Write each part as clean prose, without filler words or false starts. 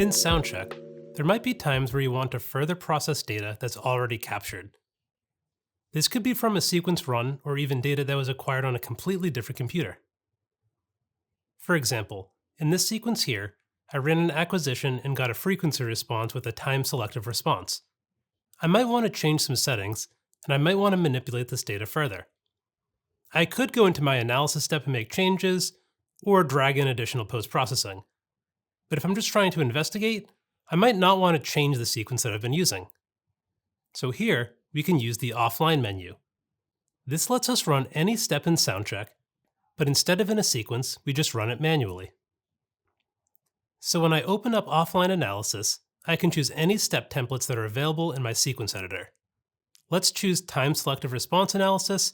In SoundCheck, there might be times where you want to further process data that's already captured. This could be from a sequence run or even data that was acquired on a completely different computer. For example, in this sequence here, I ran an acquisition and got a frequency response with a time-selective response. I might want to change some settings, and I might want to manipulate this data further. I could go into my analysis step and make changes, or drag in additional post-processing. But if I'm just trying to investigate, I might not want to change the sequence that I've been using. So here, we can use the offline menu. This lets us run any step in SoundCheck, but instead of in a sequence, we just run it manually. So when I open up offline analysis, I can choose any step templates that are available in my sequence editor. Let's choose time selective response analysis,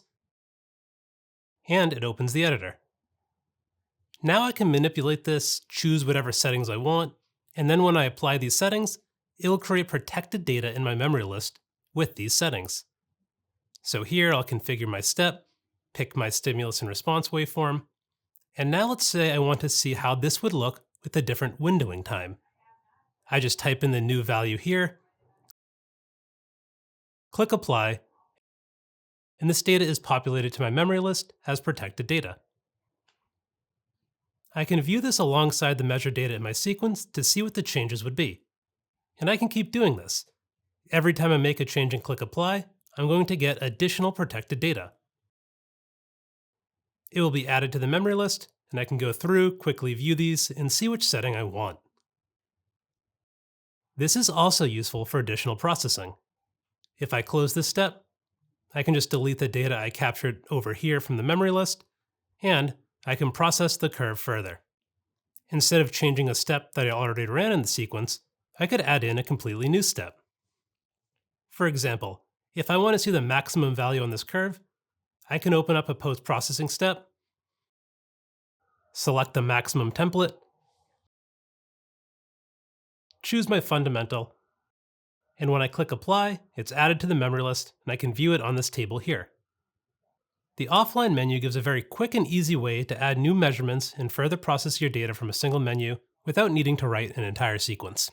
and it opens the editor. Now I can manipulate this, choose whatever settings I want, and then when I apply these settings, it will create protected data in my memory list with these settings. So here I'll configure my step, pick my stimulus and response waveform, and now let's say I want to see how this would look with a different windowing time. I just type in the new value here, click apply, and this data is populated to my memory list as protected data. I can view this alongside the measured data in my sequence to see what the changes would be. And I can keep doing this. Every time I make a change and click apply, I'm going to get additional protected data. It will be added to the memory list, and I can go through, quickly view these, and see which setting I want. This is also useful for additional processing. If I close this step, I can just delete the data I captured over here from the memory list, and I can process the curve further. Instead of changing a step that I already ran in the sequence, I could add in a completely new step. For example, if I want to see the maximum value on this curve, I can open up a post-processing step, select the maximum template, choose my fundamental, and when I click apply, it's added to the memory list and I can view it on this table here. The offline menu gives a very quick and easy way to add new measurements and further process your data from a single menu without needing to write an entire sequence.